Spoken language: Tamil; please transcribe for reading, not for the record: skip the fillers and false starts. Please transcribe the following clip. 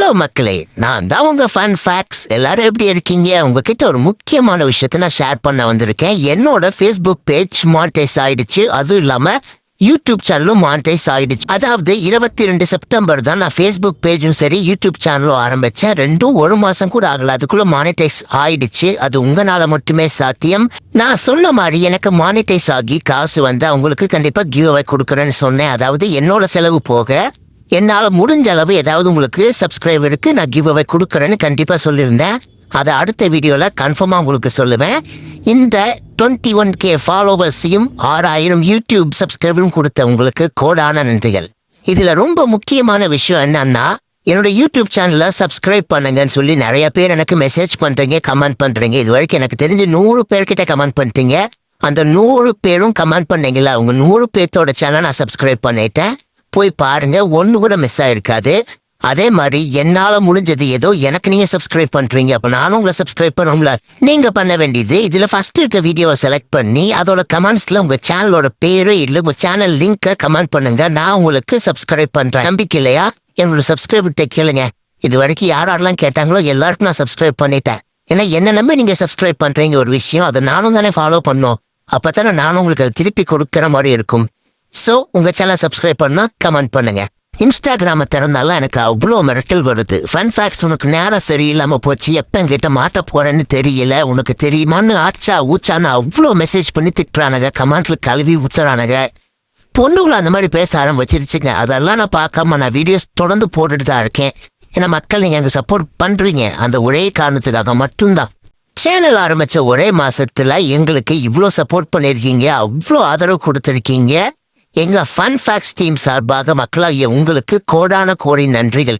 ஹலோ மக்களே, நான் தான் உங்க ஃபன் ஃபேக்ட்ஸ். எல்லாரும் எப்படி இருக்கீங்க? உங்ககிட்ட ஒரு முக்கியமான விஷயத்த நான் ஷேர் பண்ண வந்திருக்கேன். என்னோட ஃபேஸ்புக் பேஜ் மானிட்டைஸ் ஆயிடுச்சு. அதுவும் இல்லாம யூடியூப் சேனலும் மானிட்டைஸ் ஆயிடுச்சு. அதாவது 22 செப்டம்பர் தான் நான் ஃபேஸ்புக் பேஜும் சரி யூடியூப் சேனலும் ஆரம்பிச்சேன். ரெண்டும் 1 மாசம் கூட ஆகல, அதுக்குள்ள மானிட்டைஸ் ஆயிடுச்சு. அது உங்களால மட்டுமே சாத்தியம். நான் சொன்ன மாதிரி எனக்கு மானிட்டைஸ் ஆகி காசு வந்து அவங்களுக்கு கண்டிப்பா கிவ் அவே கொடுக்குறேன்னு சொன்னேன். அதாவது என்னோட செலவு போக என்னால் முடிஞ்ச அளவு ஏதாவது உங்களுக்கு சப்ஸ்கிரைபருக்கு நான் கிவ் அவே கொடுக்குறேன்னு கண்டிப்பாக சொல்லியிருந்தேன். அதை அடுத்த வீடியோவில் கன்ஃபார்மாக உங்களுக்கு சொல்லுவேன். இந்த 21K ஃபாலோவர்ஸையும் 6000 யூடியூப் சப்ஸ்கிரைபரும் கொடுத்த உங்களுக்கு கோடான நன்றிகள். இதில் ரொம்ப முக்கியமான விஷயம் என்னன்னா, என்னோட யூடியூப் சேனலை சப்ஸ்கிரைப் பண்ணுங்கன்னு சொல்லி நிறைய பேர் எனக்கு மெசேஜ் பண்ணுறீங்க, கமெண்ட் பண்ணுறீங்க. இது வரைக்கும் எனக்கு தெரிஞ்சு 100 பேர்கிட்ட கமெண்ட் பண்ணிட்டீங்க. அந்த 100 பேரும் கமெண்ட் பண்ணீங்களா, அவங்க 100 பேர்த்தோட சேனலை நான் சப்ஸ்கிரைப் பண்ணிட்டேன். போய் பாருங்க, ஒன்று கூட மிஸ் ஆயிருக்காது. அதே மாதிரி என்னால முடிஞ்சது ஏதோ எனக்கு நீங்க சப்ஸ்கிரைப் பண்றீங்க, அப்ப நானும் உங்களை சப்ஸ்கிரைப் பண்ணும்ல. நீங்க பண்ண வேண்டியது இதுல ஃபர்ஸ்ட் இருக்க வீடியோவை செலக்ட் பண்ணி அதோட கமெண்ட்ஸ்ல உங்க சேனலோட பேரு இல்ல உங்க சேனல் லிங்கை கமெண்ட் பண்ணுங்க. நான் உங்களுக்கு சப்ஸ்கிரைப் பண்றேன். நம்பிக்கை இல்லையா? என்னோட சப்ஸ்கிரைபர்கிட்ட கேளுங்க. இது வரைக்கும் யாரெல்லாம் கேட்டாங்களோ எல்லாருக்கும் நான் சப்ஸ்கிரைப் பண்ணிட்டேன். ஏன்னா என்ன நம்ப நீங்க சப்ஸ்கிரைப் பண்றீங்க ஒரு விஷயம், அதை நானும் தானே ஃபாலோ பண்ணோம். அப்பதானே நானும் உங்களுக்கு அதை திருப்பி கொடுக்குற மாதிரி இருக்கும். ஸோ உங்க சேனல் சப்ஸ்கிரைப் பண்ணா கமெண்ட் பண்ணுங்க. இன்ஸ்டாகிராமை திறந்தாலும் எனக்கு அவ்வளோ மிரட்டல் வருது. ஃபன் ஃபேக்ட்ஸ், உனக்கு நேரம் சரியில்லாம போச்சு, எப்போ என்கிட்ட மாட்ட போறேன்னு தெரியல, உனக்கு தெரியுமான்னு ஆச்சா ஊச்சான்னு அவ்வளோ மெசேஜ் பண்ணி திட்டுறானுங்க, கமெண்ட்ல கழுவி ஊத்துறானுங்க. பொண்ணுங்களை அந்த மாதிரி பேச ஆரம்பிச்சிருச்சுங்க. அதெல்லாம் நான் பார்க்காம நான் வீடியோஸ் தொடர்ந்து போட்டுட்டு தான் இருக்கேன். ஏன்னா மக்கள் நீங்க எனக்கு சப்போர்ட் பண்றீங்க, அந்த ஒரே காரணத்துக்காக மட்டும்தான். சேனல் ஆரம்பிச்ச ஒரே மாசத்துல எங்களுக்கு இவ்வளோ சப்போர்ட் பண்ணிருக்கீங்க, அவ்வளோ ஆதரவு கொடுத்துருக்கீங்க. எங்க ஃபன் ஃபேக்ட்ஸ் டீம் சார்பாக மக்களாகிய உங்களுக்கு கோடான கோடி நன்றிகள்.